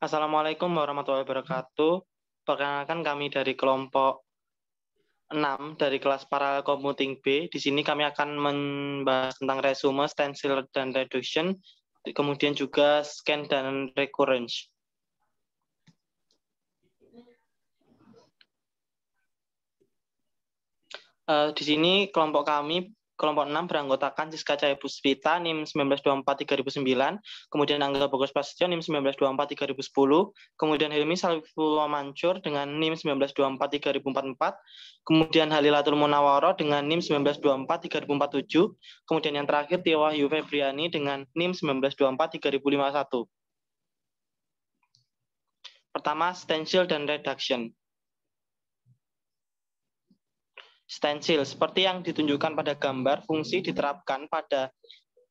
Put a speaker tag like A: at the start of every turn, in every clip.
A: Assalamualaikum warahmatullahi wabarakatuh. Perkenalkan kami dari kelompok 6 dari kelas Parallel Computing B. Di sini kami akan membahas tentang resume, stencil, dan reduction, kemudian juga scan dan recurrence. Di sini kelompok kami, kelompok 6 beranggotakan Siska Cahaya Puspita, NIM 1924-3009, kemudian Angga Bagus Prasetyo, NIM 1924-3010, kemudian Hilmi Salifullah Mansur dengan NIM 1924-3044, kemudian Halilatul Munawwaro dengan NIM 1924-3047, kemudian yang terakhir Tia Wahyu Febriani dengan NIM 1924-3051. Pertama, stencil dan reduction. Stencil, seperti yang ditunjukkan pada gambar, fungsi diterapkan pada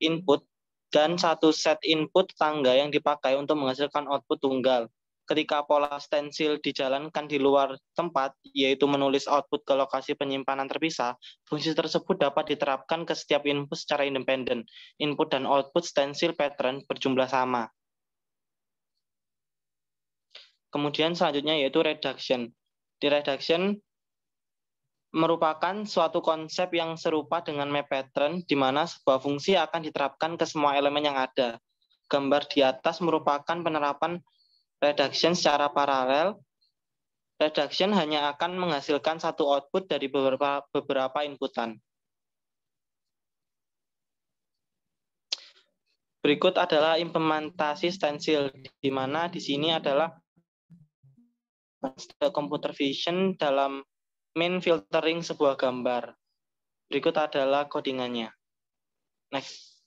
A: input dan satu set input tangga yang dipakai untuk menghasilkan output tunggal. Ketika pola stencil dijalankan di luar tempat, yaitu menulis output ke lokasi penyimpanan terpisah, fungsi tersebut dapat diterapkan ke setiap input secara independen. Input dan output stencil pattern berjumlah sama. Kemudian selanjutnya yaitu reduction. Di reduction, merupakan suatu konsep yang serupa dengan map pattern, di mana sebuah fungsi akan diterapkan ke semua elemen yang ada. Gambar di atas merupakan penerapan reduction secara paralel. Reduction hanya akan menghasilkan satu output dari beberapa inputan. Berikut adalah implementasi stencil, di mana di sini adalah computer vision dalam main filtering sebuah gambar. Berikut adalah codingannya. Next.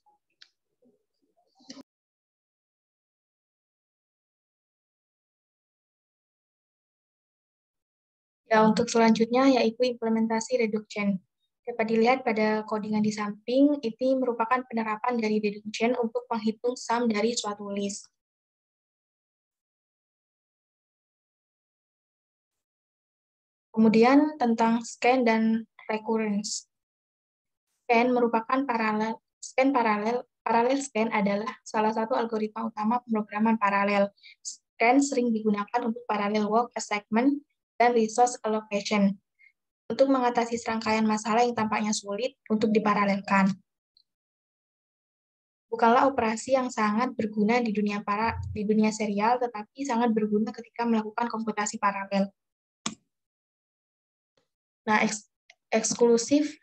B: Ya, untuk selanjutnya yaitu implementasi reduction. Dapat dilihat pada codingan di samping, ini merupakan penerapan dari reduction untuk menghitung sum dari suatu list. Kemudian tentang scan dan recurrence. Scan merupakan paralel scan adalah salah satu algoritma utama pemrograman paralel. Scan sering digunakan untuk parallel walk assignment dan resource allocation untuk mengatasi serangkaian masalah yang tampaknya sulit untuk diparalelkan. Bukanlah operasi yang sangat berguna di dunia serial, tetapi sangat berguna ketika melakukan komputasi paralel. Nah, eksklusif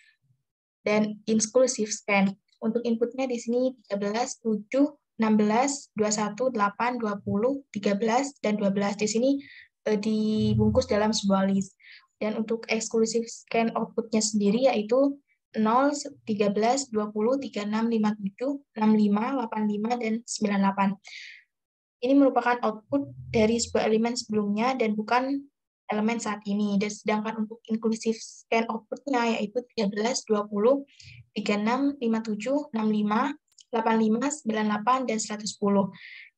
B: dan inklusif scan. Untuk inputnya di sini 13, 7, 16, 21, 8, 20, 13, dan 12. Di sini dibungkus dalam sebuah list. Dan untuk eksklusif scan outputnya sendiri yaitu 0, 13, 20, 36, 57, 65, 85, dan 98. Ini merupakan output dari sebuah elemen sebelumnya dan bukan elemen saat ini. Dan sedangkan untuk inklusif scan outputnya yaitu 13, 20, 36, 57, 65, 85, 98, dan 110.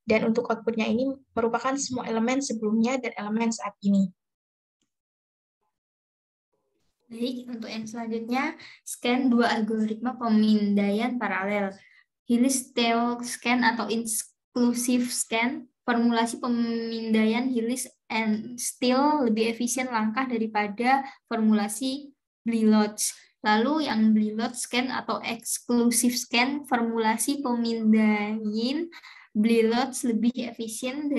B: Dan untuk outputnya ini merupakan semua elemen sebelumnya dan elemen saat ini.
C: Baik, untuk yang selanjutnya, scan dua algoritma pemindaian paralel. Hillis-Theo scan atau inklusif scan, formulasi pemindaian Hillis and Steele lebih efisien langkah daripada formulasi Blilotz. Lalu yang Blilotz scan atau eksklusif scan, formulasi pemindaian Blilotz lebih efisien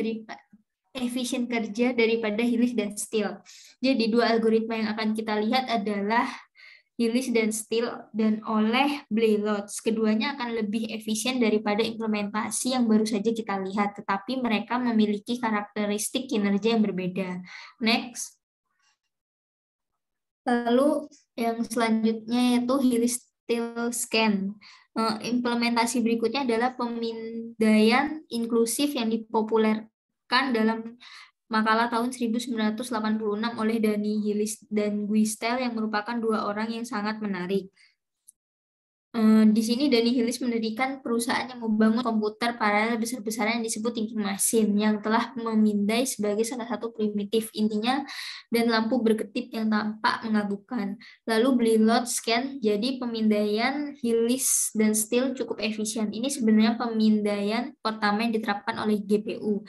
C: kerja daripada Hillis dan Steele. Jadi dua algoritma yang akan kita lihat adalah Hillis dan Steele dan oleh Blilotz. Keduanya akan lebih efisien daripada implementasi yang baru saja kita lihat, tetapi mereka memiliki karakteristik kinerja yang berbeda. Next. Lalu yang selanjutnya yaitu Hillis-Steele scan. Implementasi berikutnya adalah pemindaian inklusif yang dipopulerkan dalam makalah tahun 1986 oleh Danny Hillis dan Guy Steele yang merupakan dua orang yang sangat menarik. Di sini Danny Hillis mendirikan perusahaan yang membangun komputer paralel besar-besaran yang disebut thinking machine yang telah memindai sebagai salah satu primitif intinya dan lampu berkedip yang tampak mengagumkan. Lalu Blilotz scan, jadi pemindaian Hillis dan Steele cukup efisien. Ini sebenarnya pemindaian pertama yang diterapkan oleh GPU.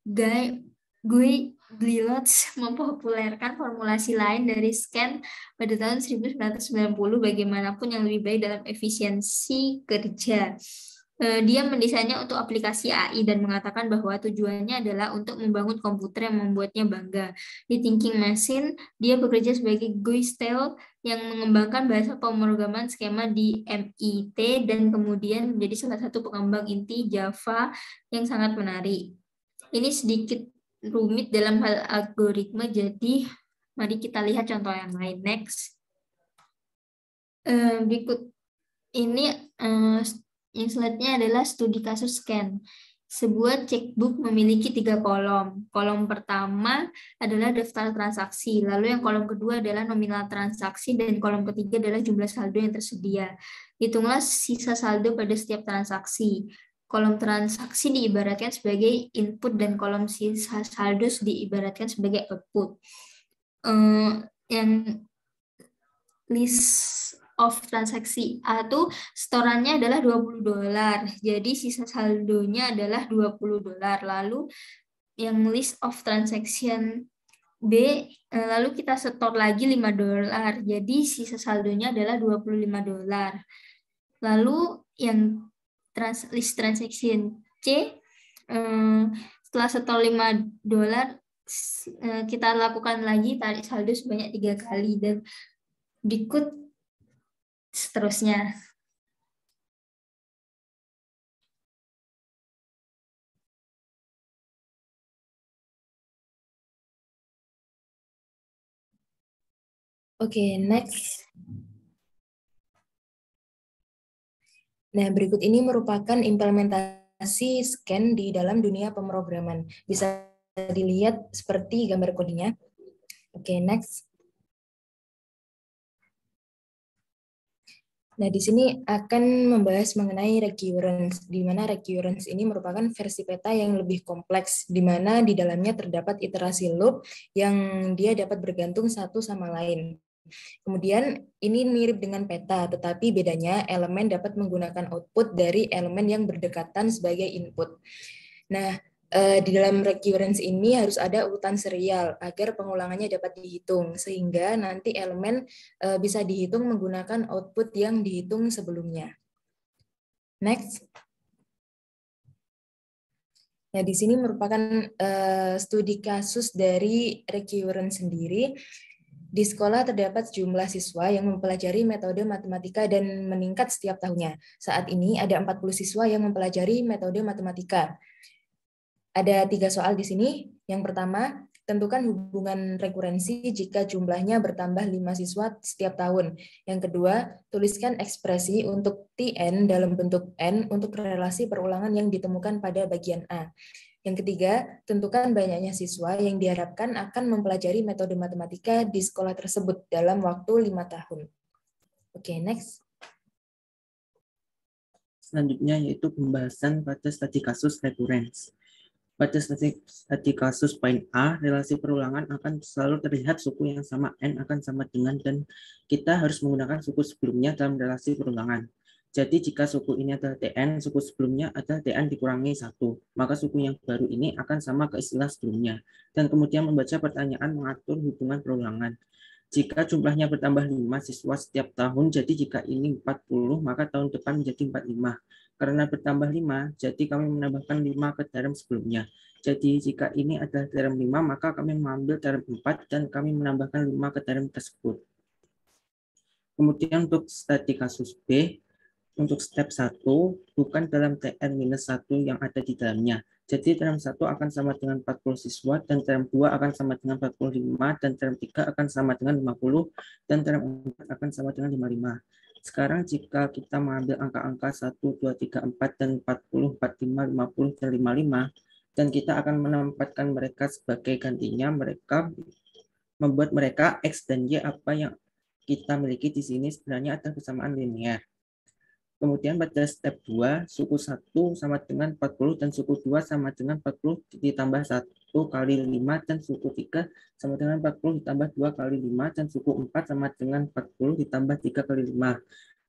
C: Guy Glillots mempopulerkan formulasi lain dari scan pada tahun 1990, bagaimanapun yang lebih baik dalam efisiensi kerja. Dia mendesainnya untuk aplikasi AI dan mengatakan bahwa tujuannya adalah untuk membangun komputer yang membuatnya bangga. Di Thinking Machine, dia bekerja sebagai Guy Stell yang mengembangkan bahasa pemrograman skema di MIT dan kemudian menjadi salah satu pengembang inti Java yang sangat menarik. Ini sedikit rumit dalam hal algoritma, jadi mari kita lihat contoh yang lain. Next. Berikut ini yang slide-nya adalah studi kasus scan. Sebuah checkbook memiliki 3 kolom. Kolom pertama adalah daftar transaksi, lalu yang kolom kedua adalah nominal transaksi, dan kolom ketiga adalah jumlah saldo yang tersedia. Hitunglah sisa saldo pada setiap transaksi. Kolom transaksi diibaratkan sebagai input dan kolom sisa saldo diibaratkan sebagai output. Yang list of transaksi A itu setorannya adalah $20. Jadi sisa saldonya adalah $20. Lalu yang list of transaction B, lalu kita setor lagi $5. Jadi sisa saldonya adalah $25. Lalu yang list transaction C, setelah setor $5, kita lakukan lagi tarik saldo sebanyak 3 kali, dan berikut seterusnya.
D: Oke, next. Nah, berikut ini merupakan implementasi scan di dalam dunia pemrograman. Bisa dilihat seperti gambar kodenya. Oke, next. Nah, di sini akan membahas mengenai recurrence, di mana recurrence ini merupakan versi peta yang lebih kompleks, di mana di dalamnya terdapat iterasi loop yang dia dapat bergantung satu sama lain. Kemudian ini mirip dengan peta, tetapi bedanya elemen dapat menggunakan output dari elemen yang berdekatan sebagai input. Nah, di dalam recurrence ini harus ada urutan serial agar pengulangannya dapat dihitung, sehingga nanti elemen bisa dihitung menggunakan output yang dihitung sebelumnya. Next. Nah, di sini merupakan studi kasus dari recurrence sendiri. Di sekolah terdapat sejumlah siswa yang mempelajari metode matematika dan meningkat setiap tahunnya. Saat ini ada 40 siswa yang mempelajari metode matematika. Ada 3 soal di sini. Yang pertama, tentukan hubungan rekurensi jika jumlahnya bertambah 5 siswa setiap tahun. Yang kedua, tuliskan ekspresi untuk Tn dalam bentuk N untuk relasi perulangan yang ditemukan pada bagian A. Yang ketiga, tentukan banyaknya siswa yang diharapkan akan mempelajari metode matematika di sekolah tersebut dalam waktu 5 tahun. Oke, next.
E: Selanjutnya yaitu pembahasan pada studi kasus recurrence. Pada studi kasus poin A, relasi perulangan akan selalu terlihat suku yang sama N akan sama dengan, dan kita harus menggunakan suku sebelumnya dalam relasi perulangan. Jadi jika suku ini adalah Tn, suku sebelumnya adalah Tn dikurangi 1, maka suku yang baru ini akan sama ke istilah sebelumnya. Dan kemudian membaca pertanyaan mengatur hubungan perulangan. Jika jumlahnya bertambah 5 siswa setiap tahun, jadi jika ini 40, maka tahun depan menjadi 45. Karena bertambah 5, jadi kami menambahkan 5 ke term sebelumnya. Jadi jika ini adalah term 5, maka kami mengambil term 4 dan kami menambahkan 5 ke term tersebut. Kemudian untuk studi kasus B, untuk step 1, bukan dalam Tn-1 yang ada di dalamnya. Jadi term 1 akan sama dengan 40 siswa, dan term 2 akan sama dengan 45, dan term 3 akan sama dengan 50, dan term 4 akan sama dengan 55. Sekarang jika kita mengambil angka-angka 1, 2, 3, 4, dan 40, 45, 50, dan 55, dan kita akan menempatkan mereka sebagai gantinya, mereka membuat mereka X dan Y apa yang kita miliki di sini sebenarnya adalah kesamaan linear. Kemudian pada step 2, suku 1 sama dengan 40 dan suku 2 sama dengan 40 ditambah 1 kali 5 dan suku 3 sama dengan 40 ditambah 2 kali 5 dan suku 4 sama dengan 40 ditambah 3 kali 5.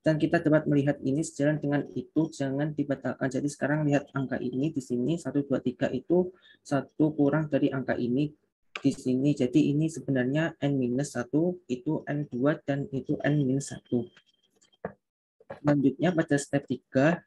E: Dan kita dapat melihat ini sejalan dengan itu, jangan dibatalkan. Jadi sekarang lihat angka ini di sini, 1, 2, 3 itu 1 kurang dari angka ini di sini. Jadi ini sebenarnya N-1, itu N2, dan itu N-1. Selanjutnya pada step 3,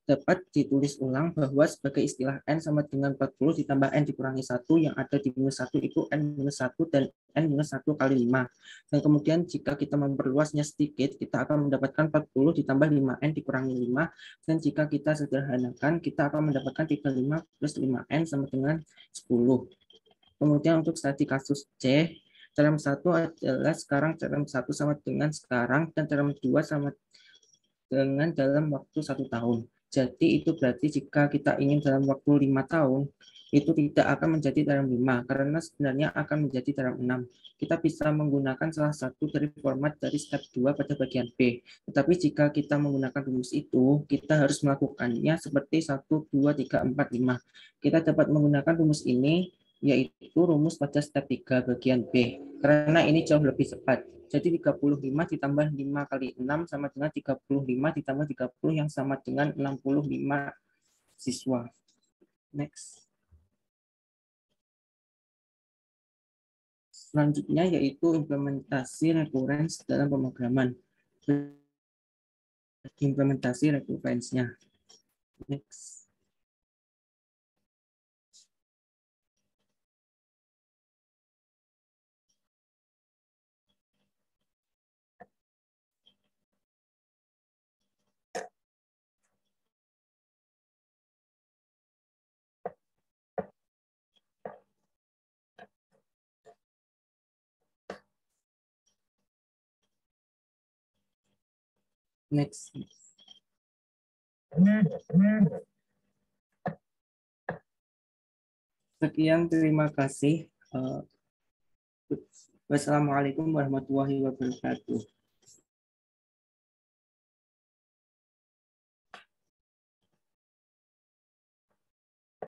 E: dapat ditulis ulang bahwa sebagai istilah N sama dengan 40 ditambah N dikurangi 1 yang ada di minus 1 itu N-1 dan N-1 kali 5. Dan kemudian jika kita memperluasnya sedikit, kita akan mendapatkan 40 ditambah 5N dikurangi 5. Dan jika kita sederhanakan, kita akan mendapatkan 35 plus 5N sama dengan 10. Kemudian untuk studi kasus C, term 1 adalah sekarang, term 1 sama dengan sekarang, dan term 2 sama dengan dalam waktu 1 tahun. Jadi itu berarti jika kita ingin dalam waktu 5 tahun, itu tidak akan menjadi term 5, karena sebenarnya akan menjadi term 6. Kita bisa menggunakan salah satu dari format dari step 2 pada bagian B. Tetapi jika kita menggunakan rumus itu, kita harus melakukannya seperti 1, 2, 3, 4, 5. Kita dapat menggunakan rumus ini, yaitu rumus pada step 3 bagian B, karena ini jauh lebih cepat. Jadi 35 ditambah 5 kali 6 sama dengan 35 ditambah 30 yang sama dengan 65 siswa. Next. Selanjutnya yaitu implementasi recurrence dalam pemrograman. Implementasi recurrence-nya. Next. Next. Sekian, terima kasih. Wassalamualaikum warahmatullahi wabarakatuh.